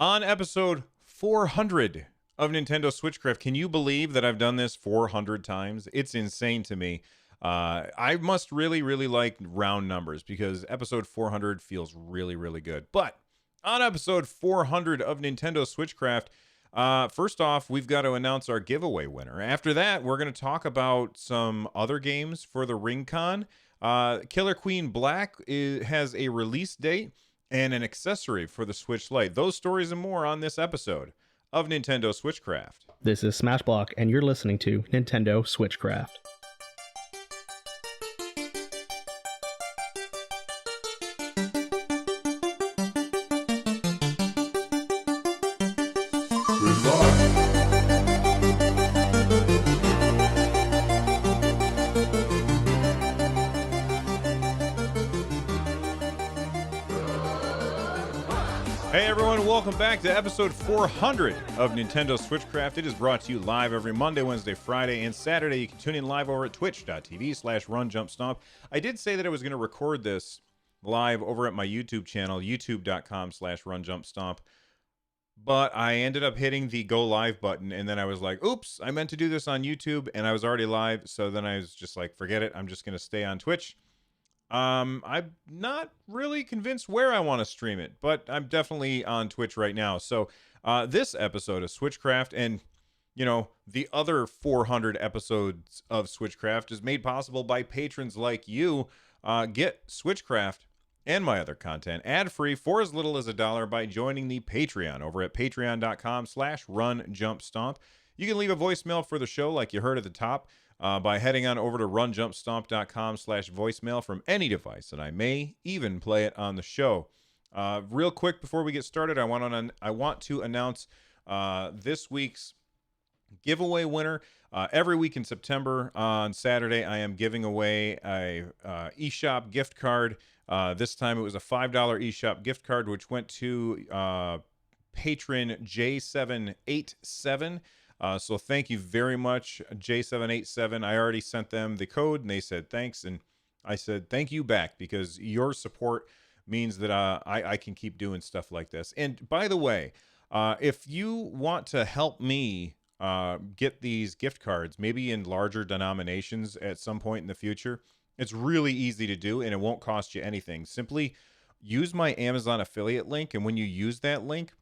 On episode 400 of Nintendo Switchcraft. Can you believe that I've done this 400 times? It's insane to me. I must really like round numbers because episode 400 feels really good. But on episode 400 of Nintendo Switchcraft, first off, we've got to announce our giveaway winner. After that, we're going to talk about some other games for the Ring-Con. Killer Queen Black has a release date and an accessory for the Switch Lite. Those stories and more on this episode of Nintendo Switchcraft. This is Smashblock, and you're listening to Nintendo Switchcraft. Hey everyone, welcome back to episode 400 of Nintendo Switchcraft. It is brought to you live every Monday, Wednesday, Friday, and Saturday. You can tune in live over at twitch.tv/runjumpstomp. I did say that I was going to record this live over at my YouTube channel, youtube.com/runjumpstomp. But I ended up hitting the go live button, and then I was like, oops, I meant to do this on YouTube, and I was already live. So then I was just like, forget it. I'm just going to stay on Twitch. I'm not really convinced where I want to stream it, but I'm definitely on Twitch right now. So this episode of Switchcraft and, you know, the other 400 episodes of Switchcraft is made possible by patrons like you. Get Switchcraft and my other content ad-free for as little as $1 by joining the Patreon over at patreon.com/runjumpstomp. You can leave a voicemail for the show like you heard at the top. By heading on over to runjumpstomp.com/voicemail from any device, and I may even play it on the show. Real quick before we get started, I want to announce this week's giveaway winner. Every week in September on Saturday, I am giving away a eShop gift card. This time it was a $5 eShop gift card, which went to patron J787. So thank you very much, J787. I already sent them the code, and they said thanks, and I said thank you back because your support means that I can keep doing stuff like this. And by the way, if you want to help me get these gift cards, maybe in larger denominations at some point in the future, it's really easy to do, and it won't cost you anything. Simply use my Amazon affiliate link, and when you use that link,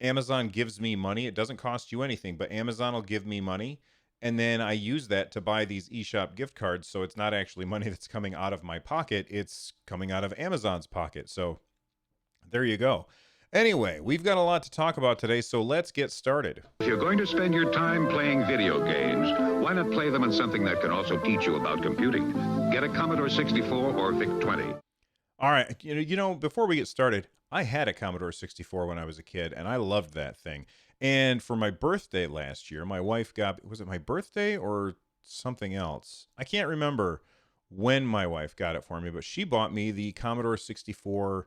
Amazon gives me money. It doesn't cost you anything, but Amazon will give me money, and then I use that to buy these eShop gift cards, so it's not actually money that's coming out of my pocket. It's coming out of Amazon's pocket, so there you go. Anyway, we've got a lot to talk about today, so let's get started. If you're going to spend your time playing video games, why not play them on something that can also teach you about computing? Get a Commodore 64 or VIC-20. All right, you know, before we get started, I had a Commodore 64 when I was a kid, and I loved that thing. And for my birthday last year, my wife got, was it my birthday or something else? I can't remember when my wife got it for me, but she bought me the Commodore 64,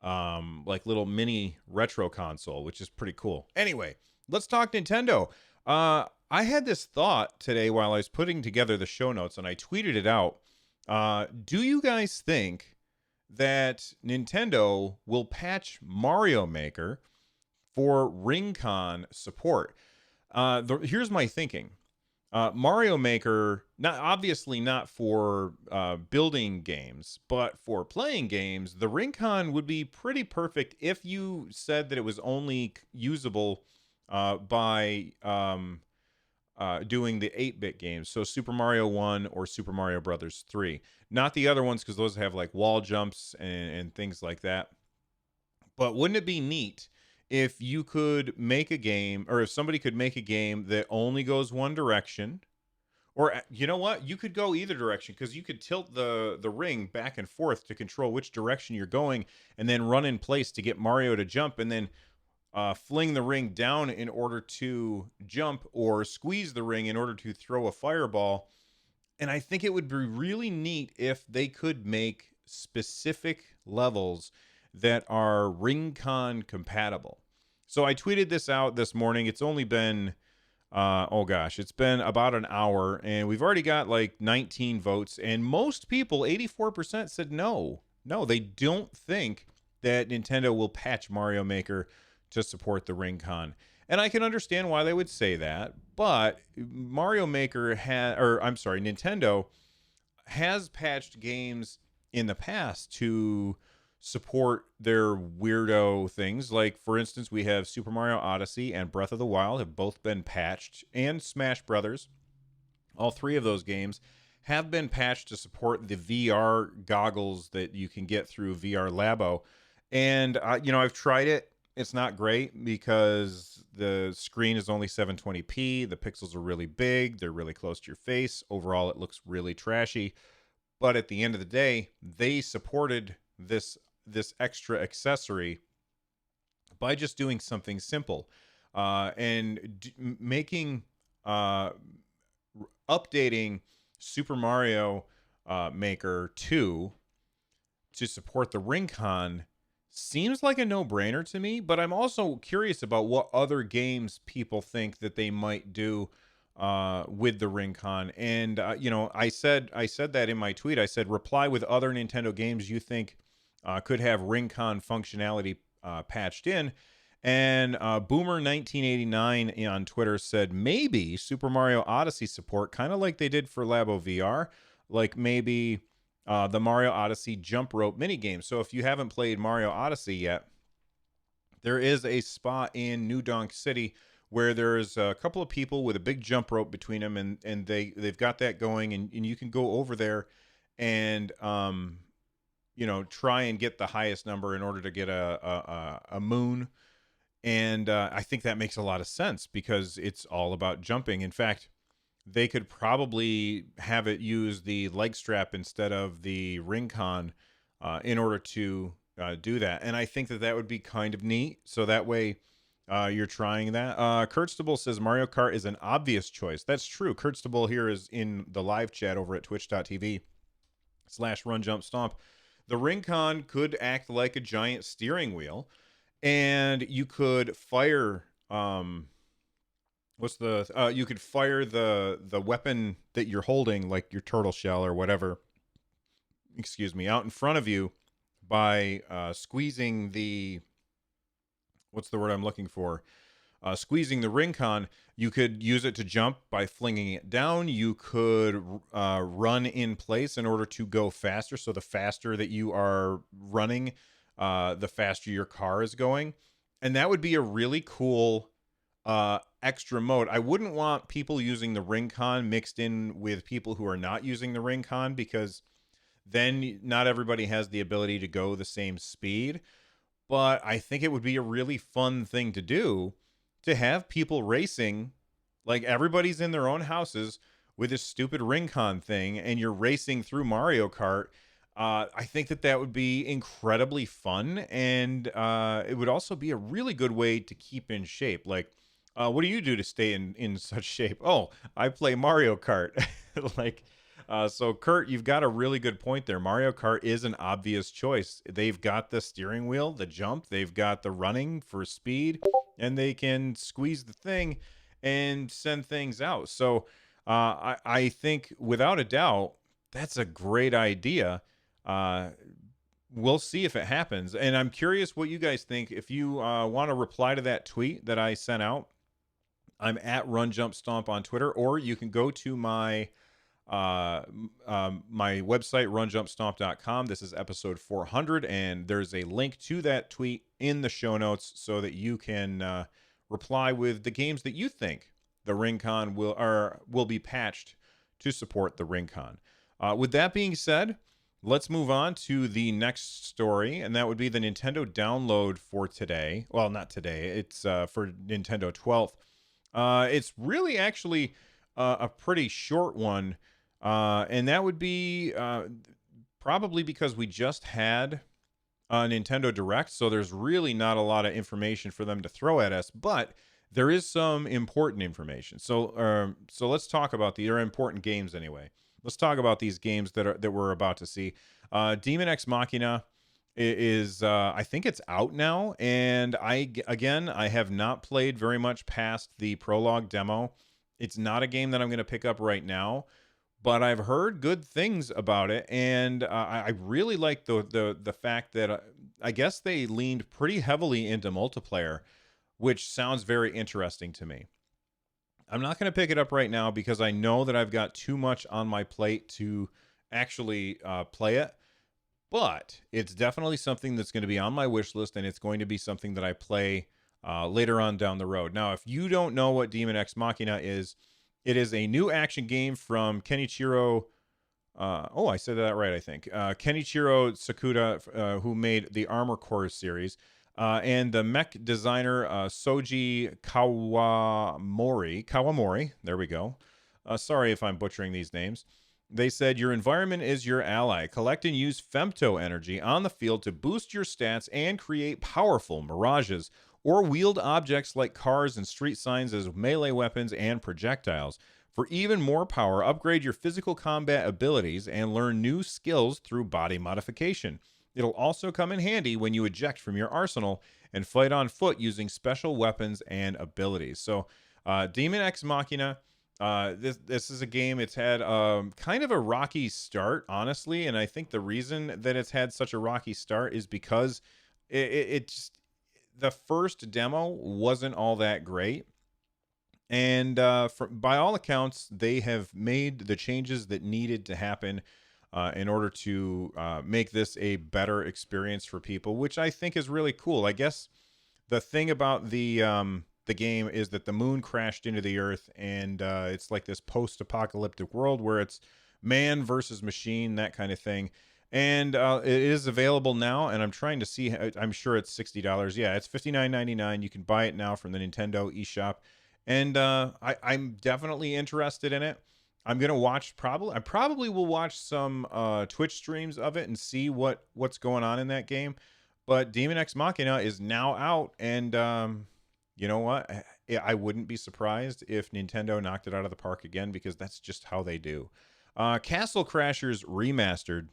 like little mini retro console, which is pretty cool. Anyway, let's talk Nintendo. I had this thought today while I was putting together the show notes, and I tweeted it out. Do you guys think that Nintendo will patch Mario Maker for Ring-Con support? Here's my thinking. Mario Maker, obviously not for building games, but for playing games, the Ring-Con would be pretty perfect if you said that it was only usable by doing the 8-bit games, so Super Mario 1 or Super Mario Brothers 3. Not the other ones, because those have like wall jumps and things like that. But wouldn't it be neat if you could make a game, or if somebody could make a game that only goes one direction? Or, you know what? You could go either direction, because you could tilt the ring back and forth to control which direction you're going, and then run in place to get Mario to jump, and then fling the ring down in order to jump, or squeeze the ring in order to throw a fireball. And I think it would be really neat if they could make specific levels that are Ring-Con compatible. So I tweeted this out this morning. It's only been, it's been about an hour, and we've already got like 19 votes, and most people, 84%, said no. No, they don't think that Nintendo will patch Mario Maker to support the Ring-Con. And I can understand why they would say that, but Nintendo has patched games in the past to support their weirdo things. Like, for instance, we have Super Mario Odyssey and Breath of the Wild have both been patched, and Smash Brothers. All three of those games have been patched to support the VR goggles that you can get through VR Labo. And, I've tried it. It's not great because the screen is only 720p. The pixels are really big. They're really close to your face. Overall, it looks really trashy. But at the end of the day, they supported this extra accessory by just doing something simple and making updating Super Mario Maker 2 to support the Ring-Con seems like a no-brainer to me, but I'm also curious about what other games people think that they might do with the Ring-Con. And I said that in my tweet. I said, reply with other Nintendo games you think could have Ring-Con functionality patched in. And Boomer 1989 on Twitter said maybe Super Mario Odyssey support, kind of like they did for Labo VR, like maybe the Mario Odyssey jump rope minigame. So if you haven't played Mario Odyssey yet, there is a spot in New Donk City where there's a couple of people with a big jump rope between them, and they've got that going, and you can go over there and try and get the highest number in order to get a moon. And I think that makes a lot of sense because it's all about jumping. In fact, they could probably have it use the leg strap instead of the Ring-Con in order to do that. And I think that would be kind of neat. So that way you're trying that. Kurtstable says Mario Kart is an obvious choice. That's true. Kurtstable here is in the live chat over at twitch.tv/runjumpstomp. The Ring-Con could act like a giant steering wheel, and you could fire you could fire the weapon that you're holding, like your turtle shell or whatever, out in front of you by squeezing the, what's the word I'm looking for? Squeezing the Ring-Con. You could use it to jump by flinging it down. You could run in place in order to go faster. So the faster that you are running, the faster your car is going. And that would be a really cool extra mode. I wouldn't want people using the Ring-Con mixed in with people who are not using the Ring-Con, because then not everybody has the ability to go the same speed. But I think it would be a really fun thing to do, to have people racing, like everybody's in their own houses with this stupid Ring-Con thing, and you're racing through Mario Kart. I think that would be incredibly fun, and it would also be a really good way to keep in shape. Like, what do you do to stay in such shape? Oh, I play Mario Kart. So Kurt, you've got a really good point there. Mario Kart is an obvious choice. They've got the steering wheel, the jump, they've got the running for speed, and they can squeeze the thing and send things out. So I think without a doubt, that's a great idea. We'll see if it happens. And I'm curious what you guys think. If you want to reply to that tweet that I sent out, I'm at RunJumpStomp on Twitter, or you can go to my my website, runjumpstomp.com. This is episode 400, and there's a link to that tweet in the show notes so that you can reply with the games that you think the Ring-Con will be patched to support the Ring-Con. With that being said, let's move on to the next story, and that would be the Nintendo download for today. Well, not today. It's for Nintendo 12th. It's really actually a pretty short one, and that would be probably because we just had a Nintendo Direct, so there's really not a lot of information for them to throw at us, but there is some important information. So let's talk about they're important games anyway. Let's talk about these games that we're about to see. Demon Ex Machina is I think it's out now, and I have not played very much past the prologue demo. It's not a game that I'm going to pick up right now, but I've heard good things about it, and I really like the fact that I guess they leaned pretty heavily into multiplayer, which sounds very interesting to me. I'm not going to pick it up right now because I know that I've got too much on my plate to actually play it. But it's definitely something that's going to be on my wish list, and it's going to be something that I play later on down the road. Now, if you don't know what Demon Ex Machina is, it is a new action game from Kenichiro. I said that right, I think. Kenichiro Sakuda, who made the Armor Core series, and the mech designer Soji Kawamori. There we go. Sorry if I'm butchering these names. They said your environment is your ally. Collect and use femto energy on the field to boost your stats and create powerful mirages, or wield objects like cars and street signs as melee weapons and projectiles. For even more power, upgrade your physical combat abilities and learn new skills through body modification. It'll also come in handy when you eject from your arsenal and fight on foot using special weapons and abilities. So, Demon Ex Machina. This is a game. It's had kind of a rocky start, honestly, and I think the reason that it's had such a rocky start is because it just, the first demo wasn't all that great, and by all accounts, they have made the changes that needed to happen in order to make this a better experience for people, which I think is really cool. I guess the thing about the game is that the moon crashed into the earth, and it's like this post-apocalyptic world where it's man versus machine, that kind of thing. And it is available now, and I'm trying to see. I'm sure it's $60. Yeah, it's $59.99. You can buy it now from the Nintendo eShop, and I'm definitely interested in it. I'm gonna watch I probably will watch some Twitch streams of it and see what's going on in that game. But Demon Ex Machina is now out, and you know what? I wouldn't be surprised if Nintendo knocked it out of the park again, because that's just how they do. Castle Crashers Remastered.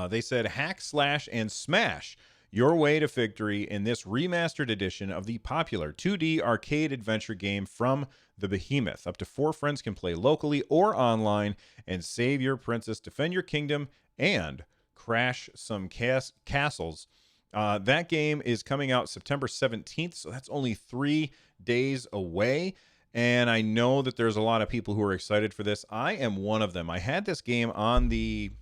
They said hack, slash, and smash your way to victory in this remastered edition of the popular 2D arcade adventure game from the Behemoth. Up to 4 friends can play locally or online and save your princess, defend your kingdom, and crash some castles. That game is coming out September 17th, so that's only 3 days away. And I know that there's a lot of people who are excited for this. I am one of them. I had this game on the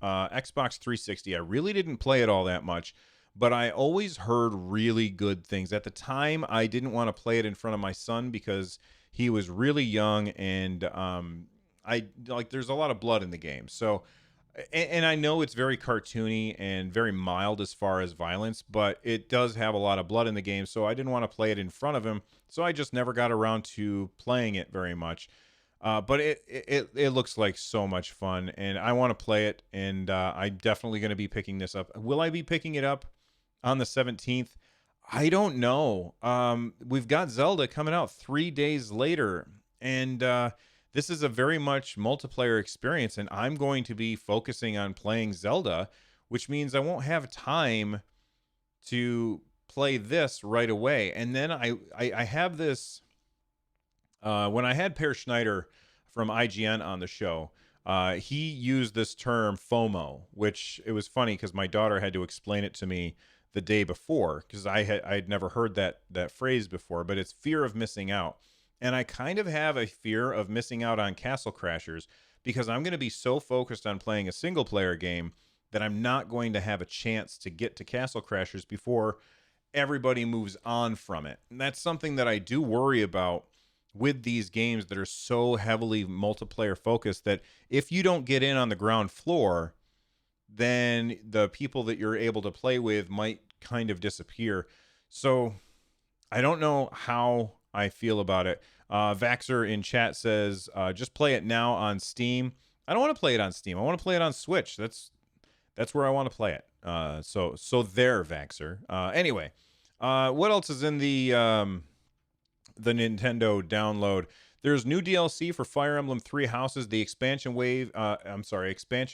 Xbox 360. I really didn't play it all that much, but I always heard really good things. At the time, I didn't want to play it in front of my son because he was really young, and there's a lot of blood in the game. So, and I know it's very cartoony and very mild as far as violence, but it does have a lot of blood in the game, so I didn't want to play it in front of him, so I just never got around to playing it very much. But it looks like so much fun, and I want to play it, and I'm definitely going to be picking this up. Will I be picking it up on the 17th? I don't know. We've got Zelda coming out 3 days later, and this is a very much multiplayer experience, and I'm going to be focusing on playing Zelda, which means I won't have time to play this right away. And then I have this, when I had Per Schneider from IGN on the show, he used this term FOMO, which it was funny because my daughter had to explain it to me the day before, because I had never heard that phrase before, but it's fear of missing out. And I kind of have a fear of missing out on Castle Crashers because I'm going to be so focused on playing a single player game that I'm not going to have a chance to get to Castle Crashers before everybody moves on from it. And that's something that I do worry about with these games that are so heavily multiplayer focused, that if you don't get in on the ground floor, then the people that you're able to play with might kind of disappear. So I don't know how I feel about it. Vaxer in chat says, just play it now on Steam. I don't want to play it on Steam. I want to play it on Switch. That's where I want to play it. So there, Vaxer. Anyway, what else is in the Nintendo download? There's new DLC for Fire Emblem Three Houses. The expansion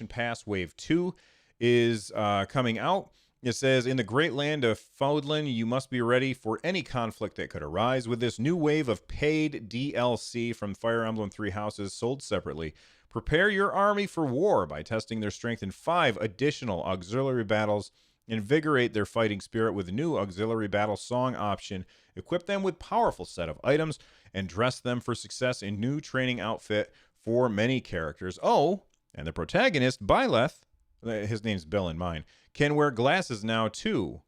pass wave 2 is coming out. It says, in the great land of Fodlan, you must be ready for any conflict that could arise. With this new wave of paid DLC from Fire Emblem Three Houses sold separately, prepare your army for war by testing their strength in 5 additional auxiliary battles invigorate their fighting spirit with a new auxiliary battle song option, equip them with powerful set of items, and dress them for success in new training outfit for many characters. Oh, and the protagonist, Byleth, his name's Bill in mine, can wear glasses now too.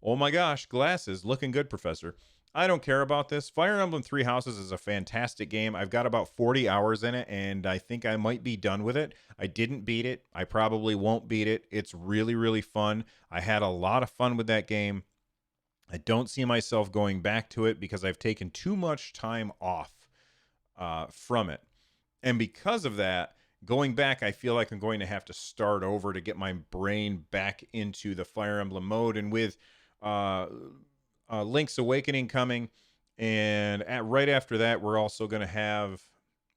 Oh my gosh, glasses. Looking good, Professor. I don't care about this. Fire Emblem Three Houses is a fantastic game. I've got about 40 hours in it, and I think I might be done with it. I didn't beat it. I probably won't beat it. It's really, really fun. I had a lot of fun with that game. I don't see myself going back to it because I've taken too much time off from it. And because of that, going back, I feel like I'm going to have to start over to get my brain back into the Fire Emblem mode. And with Link's Awakening coming, and right after that, we're also going to have,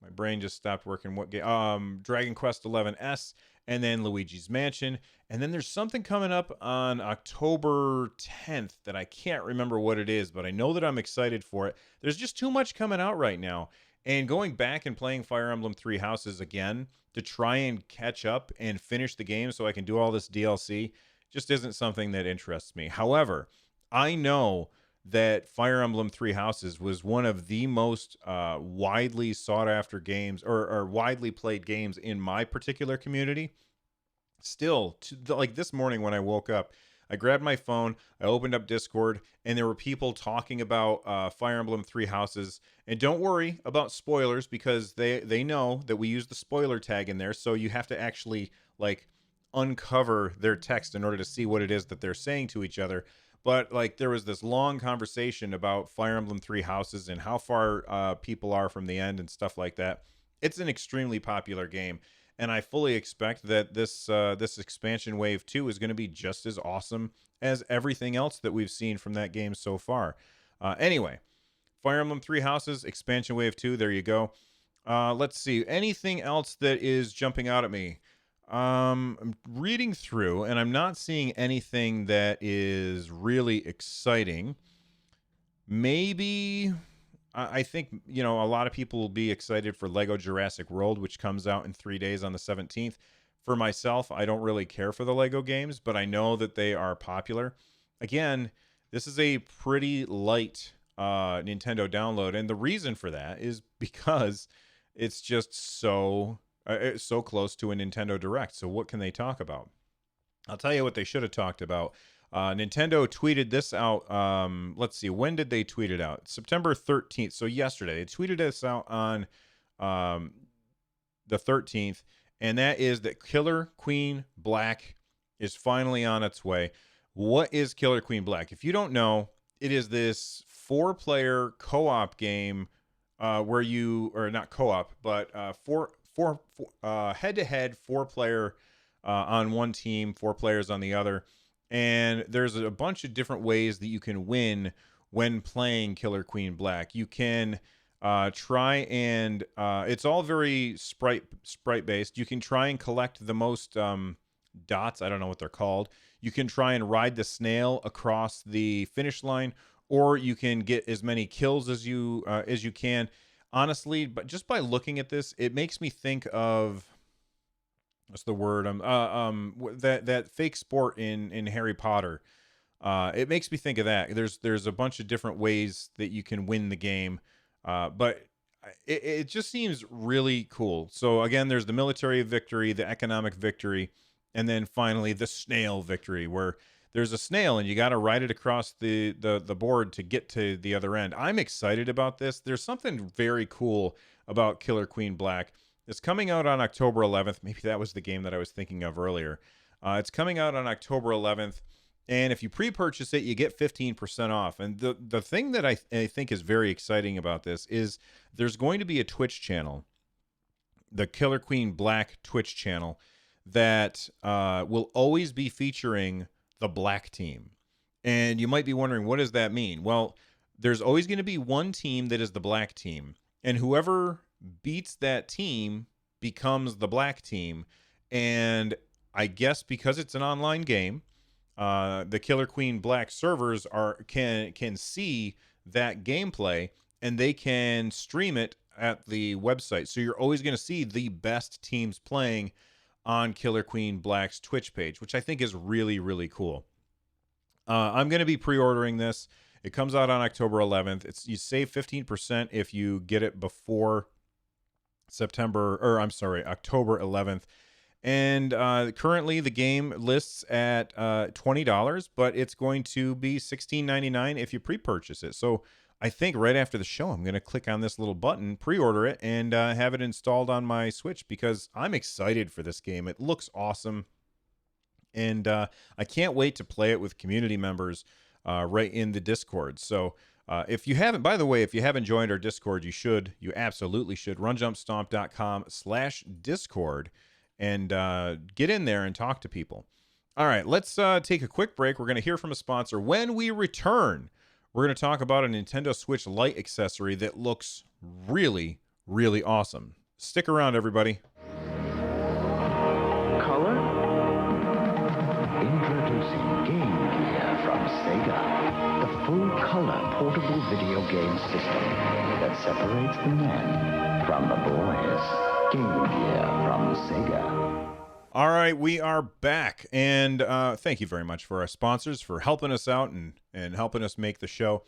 my brain just stopped working. What game? Dragon Quest XI S, and then Luigi's Mansion. And then there's something coming up on October 10th that I can't remember what it is, but I know that I'm excited for it. There's just too much coming out right now. And going back and playing Fire Emblem Three Houses again to try and catch up and finish the game so I can do all this DLC just isn't something that interests me. However, I know that Fire Emblem Three Houses was one of the most widely sought after games or widely played games in my particular community. Still, like this morning when I woke up, I grabbed my phone, I opened up Discord, and there were people talking about Fire Emblem Three Houses. And don't worry about spoilers because they know that we use the spoiler tag in there, so you have to actually like uncover their text in order to see what it is that they're saying to each other. But like there was this long conversation about Fire Emblem Three Houses and how far people are from the end and stuff like that. It's an extremely popular game, and I fully expect that this expansion wave 2 is going to be just as awesome as everything else that we've seen from that game so far. Anyway, Fire Emblem Three Houses expansion wave 2. There you go. Let's see anything else that is jumping out at me. I'm reading through and I'm not seeing anything that is really exciting. Maybe I think, a lot of people will be excited for Lego Jurassic World, which comes out in 3 days on the 17th. For myself, I don't really care for the Lego games, but I know that they are popular. Again, this is a pretty light Nintendo download, and the reason for that is because it's just so close to a Nintendo Direct. So what can they talk about? I'll tell you what they should have talked about. Nintendo tweeted this out. Let's see. When did they tweet it out? September 13th. So yesterday. They tweeted this out on the 13th. And that is that Killer Queen Black is finally on its way. What is Killer Queen Black? If you don't know, it is this 4-player co-op game where you, or not co-op, but four head-to-head 4-player on one team, 4 players on the other. And there's a bunch of different ways that you can win when playing Killer Queen Black. You can try and it's all very sprite based. You can try and collect the most dots. I don't know what they're called. You can try and ride the snail across the finish line, or you can get as many kills as you can. Honestly, but just by looking at this, it makes me think of what's the word? That fake sport in Harry Potter. It makes me think of that. There's a bunch of different ways that you can win the game, but it just seems really cool. So again, there's the military victory, the economic victory, and then finally the snail victory, where there's a snail and you got to ride it across the board to get to the other end. I'm excited about this. There's something very cool about Killer Queen Black. It's coming out on October 11th. Maybe that was the game that I was thinking of earlier. It's coming out on October 11th. And if you pre-purchase it, you get 15% off. And the thing that I think is very exciting about this is there's going to be a Twitch channel, the Killer Queen Black Twitch channel, that will always be featuring the black team. And you might be wondering, what does that mean? Well, there's always going to be one team that is the black team, and whoever beats that team becomes the black team. And I guess because it's an online game, the Killer Queen Black servers can see that gameplay, and they can stream it at the website. So you're always going to see the best teams playing on Killer Queen Black's Twitch page, which I think is really, really cool. I'm going to be pre-ordering this. It comes out on October 11th. You save 15% if you get it before October 11th. And currently the game lists at $20, but it's going to be $16.99 if you pre-purchase it. So I think right after the show, I'm going to click on this little button, pre-order it, and have it installed on my Switch because I'm excited for this game. It looks awesome. And I can't wait to play it with community members right in the Discord. So if you haven't joined our Discord, you absolutely should. runjumpstomp.com/Discord and get in there and talk to people. All right, let's take a quick break. We're going to hear from a sponsor. When we return, we're going to talk about a Nintendo Switch Lite accessory that looks really, really awesome. Stick around, everybody. Color? Introducing Game Gear from Sega. The full-color portable video game system that separates the men from the boys. Game Gear from Sega. All right, we are back, and thank you very much for our sponsors for helping us out and helping us make the show.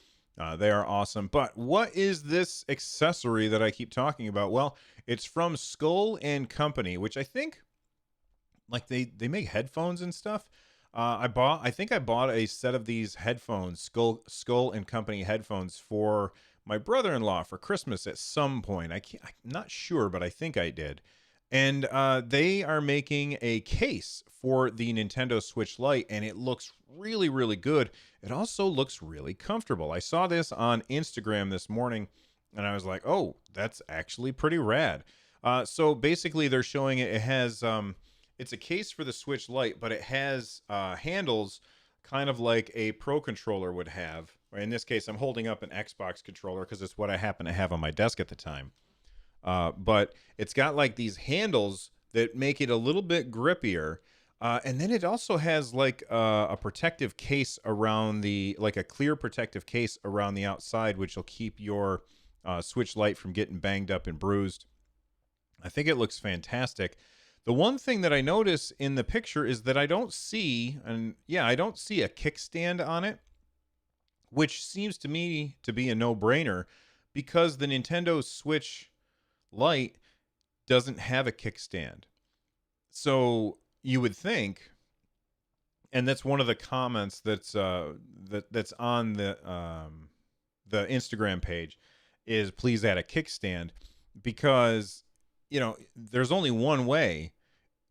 They are awesome. But what is this accessory that I keep talking about? Well, it's from Skull and Company, which I think, like, they make headphones and stuff. I think I bought a set of these headphones, Skull and Company headphones, for my brother-in-law for Christmas at some point. I'm not sure, but I think I did. And they are making a case for the Nintendo Switch Lite, and it looks really, really good. It also looks really comfortable. I saw this on Instagram this morning, and I was like, oh, that's actually pretty rad. So basically, they're showing it. It has, it's a case for the Switch Lite, but it has handles kind of like a Pro controller would have. In this case, I'm holding up an Xbox controller because it's what I happen to have on my desk at the time. But it's got like these handles that make it a little bit grippier. And then it also has like a protective case around like a clear protective case around the outside, which will keep your Switch Lite from getting banged up and bruised. I think it looks fantastic. The one thing that I notice in the picture is that I don't see a kickstand on it, which seems to me to be a no-brainer because the Nintendo Switch Lite doesn't have a kickstand. So you would think, and that's one of the comments that's on the Instagram page, is please add a kickstand, because there's only one way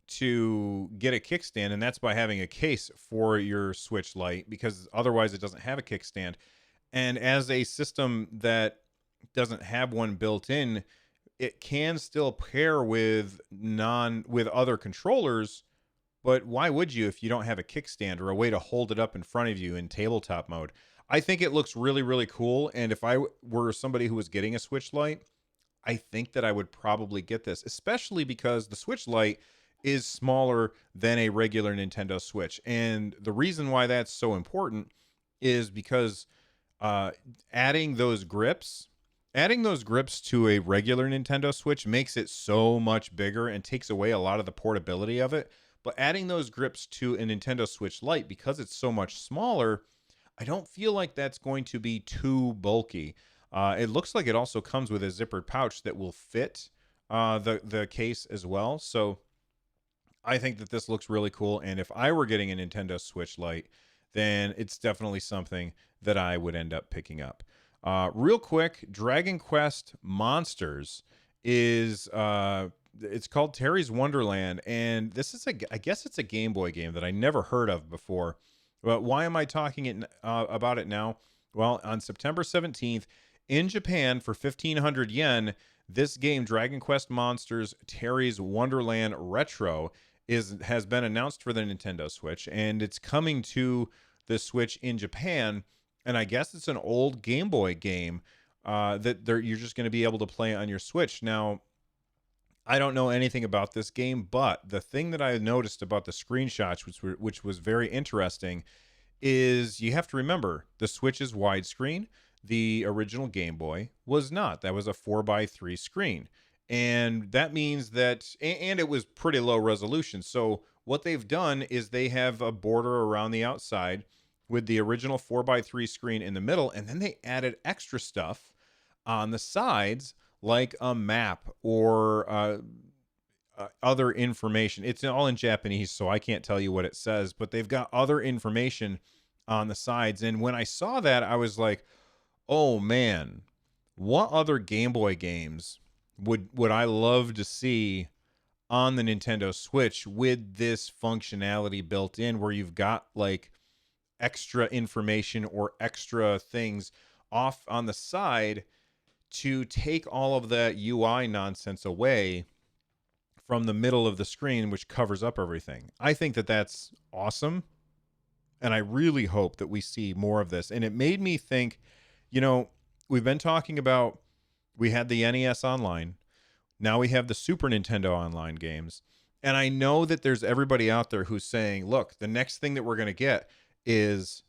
to get a kickstand, and that's by having a case for your Switch Lite, because otherwise it doesn't have a kickstand. And as a system that doesn't have one built in, it can still pair with other controllers, but why would you if you don't have a kickstand or a way to hold it up in front of you in tabletop mode? I think it looks really, really cool, and if I were somebody who was getting a Switch Lite, I think that I would probably get this, especially because the Switch Lite is smaller than a regular Nintendo Switch. And the reason why that's so important is because adding those grips to a regular Nintendo Switch makes it so much bigger and takes away a lot of the portability of it. But adding those grips to a Nintendo Switch Lite, because it's so much smaller, I don't feel like that's going to be too bulky. It looks like it also comes with a zippered pouch that will fit the case as well. So I think that this looks really cool. And if I were getting a Nintendo Switch Lite, then it's definitely something that I would end up picking up. Real quick, Dragon Quest Monsters is it's called Terry's Wonderland, and this is I guess it's a Game Boy game that I never heard of before. But why am I talking about it now? Well, on September 17th in Japan for 1,500 yen, this game, Dragon Quest Monsters Terry's Wonderland Retro, has been announced for the Nintendo Switch, and it's coming to the Switch in Japan. And I guess it's an old Game Boy game that you're just going to be able to play on your Switch. Now, I don't know anything about this game, but the thing that I noticed about the screenshots, which was very interesting, is you have to remember the Switch is widescreen. The original Game Boy was not. That was a 4:3 screen. And that means that, and it was pretty low resolution. So what they've done is they have a border around the outside with the original 4x3 screen in the middle, and then they added extra stuff on the sides, like a map or other information. It's all in Japanese, so I can't tell you what it says, but they've got other information on the sides. And when I saw that, I was like, oh man, what other Game Boy games would I love to see on the Nintendo Switch with this functionality built in, where you've got like extra information or extra things off on the side to take all of that UI nonsense away from the middle of the screen, which covers up everything. I think that that's awesome. And I really hope that we see more of this. And it made me think, we've been talking about, we had the NES Online. Now we have the Super Nintendo Online games. And I know that there's everybody out there who's saying, look, the next thing that we're going to get is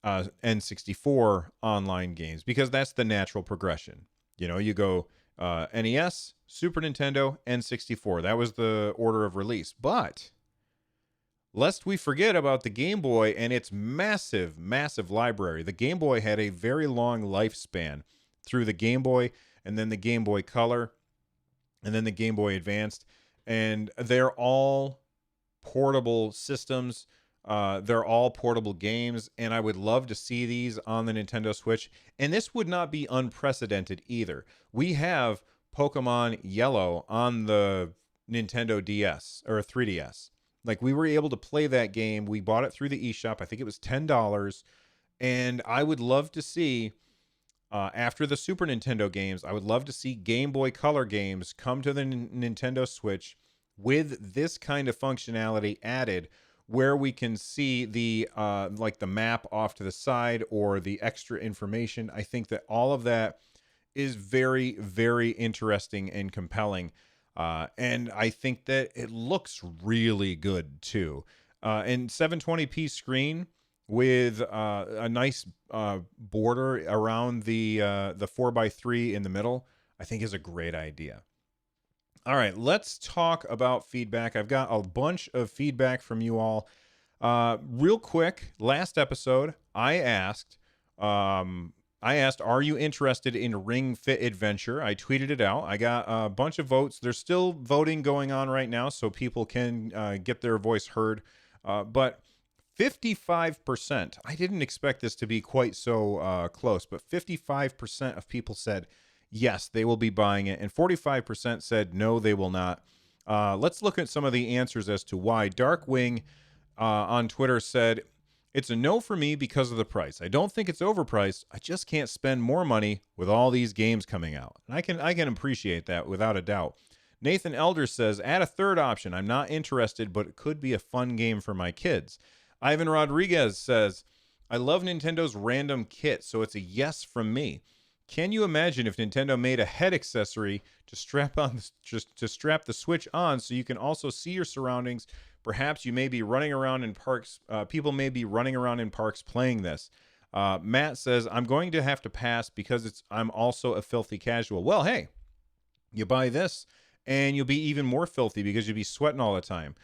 N64 online games, because that's the natural progression. You go NES, Super Nintendo, N64. That was the order of release. But lest we forget about the Game Boy and its massive, massive library. The Game Boy had a very long lifespan through the Game Boy, and then the Game Boy Color, and then the Game Boy Advanced. And they're all portable systems. They're all portable games, and I would love to see these on the Nintendo Switch. And this would not be unprecedented either. We have Pokemon Yellow on the Nintendo DS or 3DS. Like, we were able to play that game. We bought it through the eShop. I think it was $10. And I would love to see, after the Super Nintendo games, I would love to see Game Boy Color games come to the Nintendo Switch with this kind of functionality added, where we can see the like the map off to the side or the extra information. I think that all of that is very, very interesting and compelling. And I think that it looks really good too. And 720p screen with a nice border around the 4x3 in the middle, I think is a great idea. All right, let's talk about feedback. I've got a bunch of feedback from you all. Real quick, last episode, I asked, are you interested in Ring Fit Adventure? I tweeted it out. I got a bunch of votes. There's still voting going on right now, so people can get their voice heard. But 55%, I didn't expect this to be quite so close, but 55% of people said yes, they will be buying it, and 45% said no, they will not. Let's look at some of the answers as to why. Darkwing on Twitter said, it's a no for me because of the price. I don't think it's overpriced. I just can't spend more money with all these games coming out. And I can appreciate that without a doubt. Nathan Elder says, add a third option. I'm not interested, but it could be a fun game for my kids. Ivan Rodriguez says, I love Nintendo's random kit, so it's a yes from me. Can you imagine if Nintendo made a head accessory to strap the Switch on so you can also see your surroundings? Perhaps you may be running around in parks. People may be running around in parks playing this. Matt says, I'm going to have to pass because I'm also a filthy casual. Well, hey, you buy this and you'll be even more filthy because you'll be sweating all the time.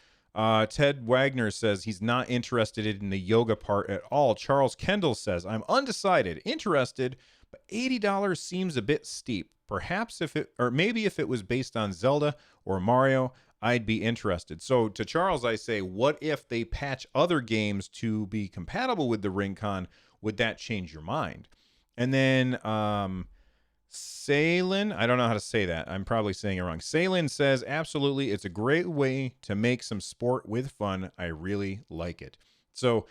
Ted Wagner says he's not interested in the yoga part at all. Charles Kendall says, I'm undecided, interested, but $80 seems a bit steep. Perhaps maybe if it was based on Zelda or Mario, I'd be interested. So to Charles, I say, what if they patch other games to be compatible with the Ring-Con? Would that change your mind? And then Salin, I don't know how to say that. I'm probably saying it wrong. Salin says, absolutely, it's a great way to make some sport with fun. I really like it. So,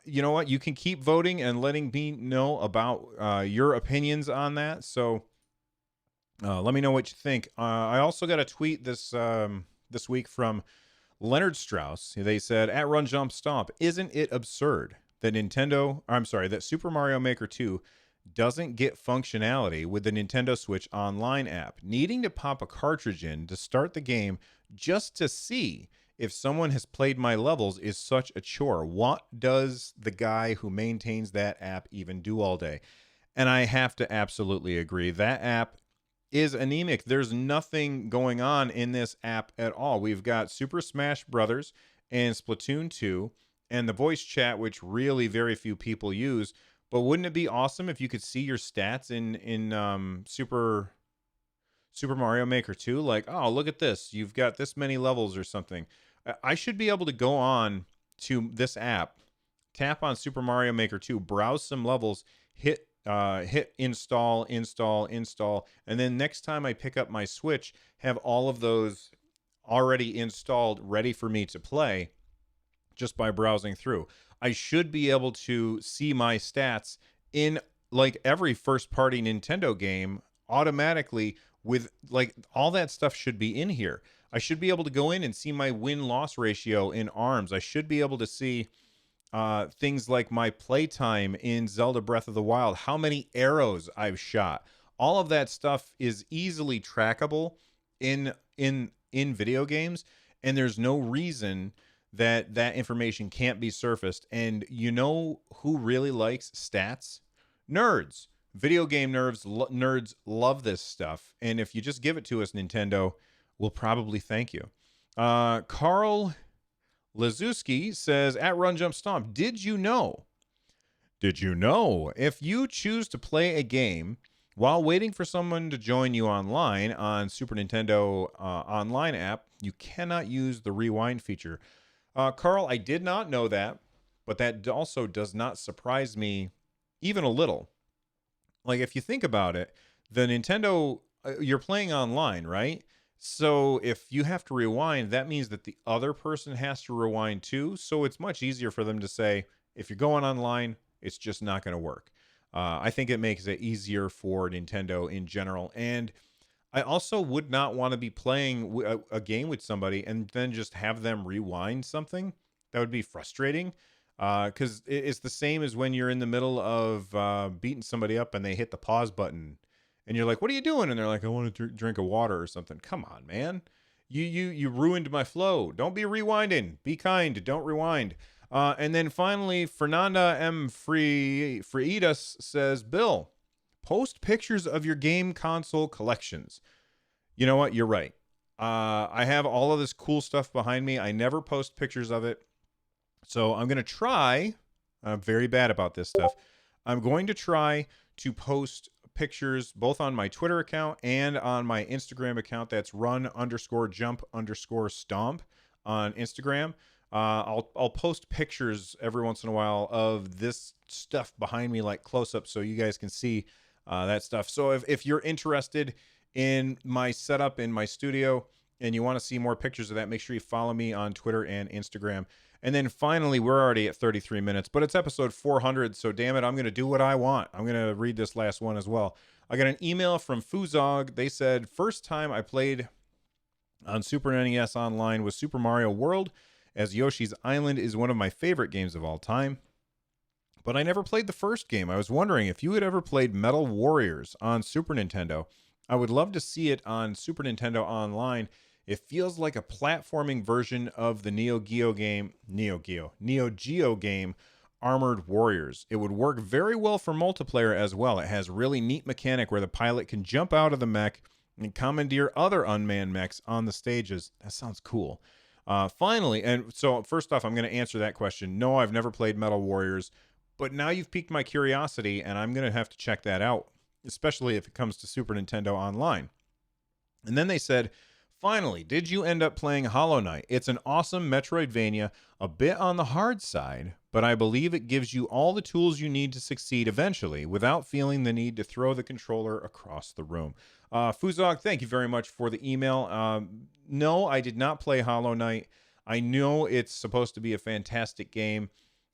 you know what? You can keep voting and letting me know about your opinions on that. So let me know what you think. I also got a tweet this week from Leonard Strauss. They said, at Run Jump Stomp, isn't it absurd that that Super Mario Maker 2 doesn't get functionality with the Nintendo Switch Online app, needing to pop a cartridge in to start the game just to see if someone has played my levels is such a chore. What does the guy who maintains that app even do all day? And I have to absolutely agree. That app is anemic. There's nothing going on in this app at all. We've got Super Smash Brothers and Splatoon 2, and the voice chat, which really very few people use. But wouldn't it be awesome if you could see your stats in Super Mario Maker 2? Like, oh, look at this. You've got this many levels or something. I should be able to go on to this app, tap on Super Mario Maker 2, browse some levels, hit install, and then next time I pick up my Switch, have all of those already installed, ready for me to play just by browsing through. I should be able to see my stats in like every first party Nintendo game automatically, with like all that stuff should be in here. I should be able to go in and see my win-loss ratio in ARMS. I should be able to see things like my playtime in Zelda Breath of the Wild, how many arrows I've shot. All of that stuff is easily trackable in video games, and there's no reason that information can't be surfaced. And you know who really likes stats? Nerds. Video game nerds love this stuff, and if you just give it to us, Nintendo, we'll probably thank you. Carl Lazuski says, at Run Jump Stomp, did you know if you choose to play a game while waiting for someone to join you online on Super Nintendo online app, you cannot use the rewind feature? Carl, I did not know that, but that also does not surprise me even a little. Like, if you think about it, the Nintendo, you're playing online, right? So if you have to rewind, that means that the other person has to rewind too. So it's much easier for them to say, if you're going online, it's just not going to work. I think it makes it easier for Nintendo in general. And I also would not want to be playing a game with somebody and then just have them rewind something. That would be frustrating. Because it's the same as when you're in the middle of beating somebody up and they hit the pause button. And you're like, what are you doing? And they're like, I want to drink a water or something. Come on, man. You ruined my flow. Don't be rewinding. Be kind. Don't rewind. And then finally, Fernanda M. Freitas says, Bill, post pictures of your game console collections. You know what? You're right. I have all of this cool stuff behind me. I never post pictures of it. So I'm going to try. I'm very bad about this stuff. I'm going to try to post pictures both on my Twitter account and on my Instagram account. That's run_jump_stomp on Instagram. I'll post pictures every once in a while of this stuff behind me, like close-up, so you guys can see that stuff. So if you're interested in my setup in my studio and you want to see more pictures of that, make sure you follow me on Twitter and Instagram. And then finally, we're already at 33 minutes, but it's episode 400, so damn it, I'm going to do what I want. I'm going to read this last one as well. I got an email from Fuzog. They said, first time I played on Super NES Online was Super Mario World, as Yoshi's Island is one of my favorite games of all time. But I never played the first game. I was wondering if you had ever played Metal Warriors on Super Nintendo. I would love to see it on Super Nintendo Online. It feels like a platforming version of the Neo Geo game Armored Warriors. It would work very well for multiplayer as well. It has really neat mechanic where the pilot can jump out of the mech and commandeer other unmanned mechs on the stages. That sounds cool. Finally, and so first off, I'm going to answer that question. No, I've never played Metal Warriors, but now you've piqued my curiosity, and I'm going to have to check that out, especially if it comes to Super Nintendo Online. And then they said, finally, did you end up playing Hollow Knight? It's an awesome Metroidvania, a bit on the hard side, but I believe it gives you all the tools you need to succeed eventually without feeling the need to throw the controller across the room. Fuzog, thank you very much for the email. No, I did not play Hollow Knight. I know it's supposed to be a fantastic game.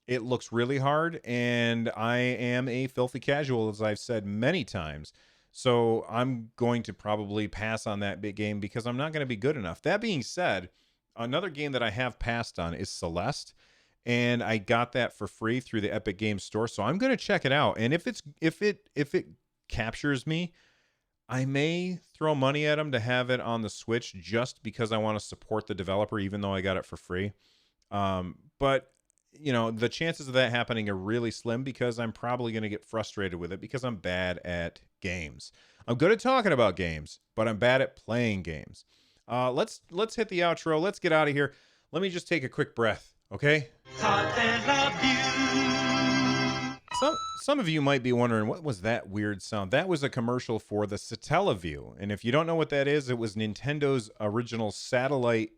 It looks really hard, and I am a filthy casual, as I've said many times. So I'm going to probably pass on that big game because I'm not going to be good enough. That being said, another game that I have passed on is Celeste, and I got that for free through the Epic Games Store. So I'm going to check it out, and if it captures me, I may throw money at them to have it on the Switch just because I want to support the developer, even though I got it for free. But you know, the chances of that happening are really slim because I'm probably going to get frustrated with it because I'm bad at games. I'm good at talking about games, but I'm bad at playing games. Let's hit the outro. Let's get out of here. Let me just take a quick breath. Okay? Some of you might be wondering, what was that weird sound? That was a commercial for the Satellaview. And if you don't know what that is, it was Nintendo's original satellite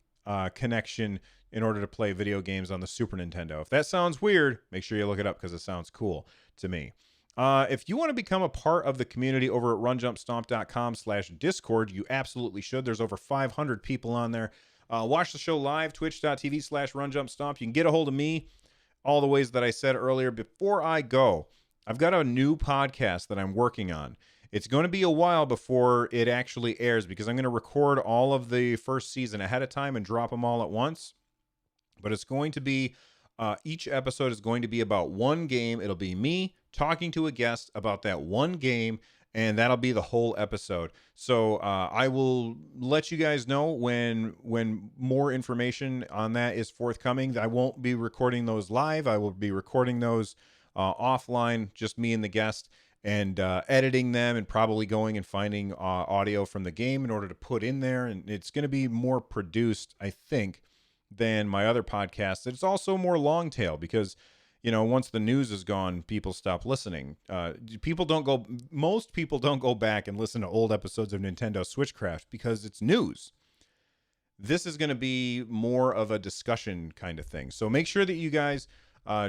connection in order to play video games on the Super Nintendo. If that sounds weird, make sure you look it up because it sounds cool to me. If you want to become a part of the community over at runjumpstomp.com/Discord, you absolutely should. There's over 500 people on there. Watch the show live, twitch.tv/runjumpstomp. You can get a hold of me all the ways that I said earlier. Before I go, I've got a new podcast that I'm working on. It's going to be a while before it actually airs because I'm going to record all of the first season ahead of time and drop them all at once. But it's going to be, each episode is going to be about one game. It'll be me talking to a guest about that one game, and that'll be the whole episode. So I will let you guys know when more information on that is forthcoming. I won't be recording those live. I will be recording those offline, just me and the guest, and editing them and probably going and finding audio from the game in order to put in there. And it's going to be more produced, I think, than my other podcast. It's also more long tail because, you know, once the news is gone, people stop listening. Most people don't go back and listen to old episodes of Nintendo Switchcraft because it's news. This is going to be more of a discussion kind of thing. So make sure that you guys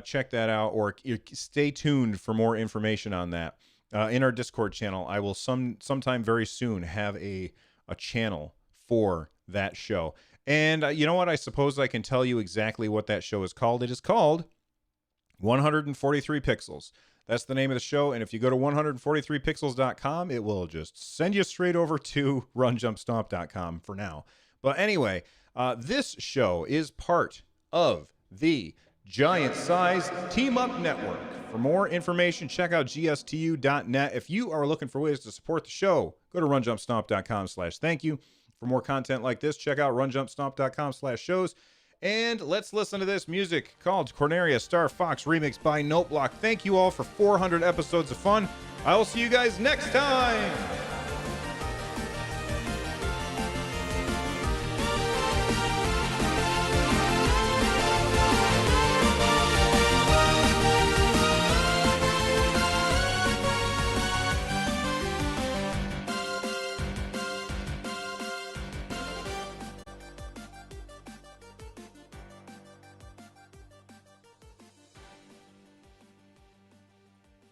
check that out, or stay tuned for more information on that. In our Discord channel, I will sometime very soon have a channel for that show. And you know what? I suppose I can tell you exactly what that show is called. It is called 143 Pixels. That's the name of the show. And if you go to 143pixels.com, it will just send you straight over to runjumpstomp.com for now. But anyway, this show is part of the Giant Size Team Up Network. For more information, check out gstu.net. If you are looking for ways to support the show, go to runjumpstomp.com/thank you. For more content like this, check out runjumpstomp.com/shows. And let's listen to this music called Corneria Star Fox remixed by Noteblock. Thank you all for 400 episodes of fun. I will see you guys next time.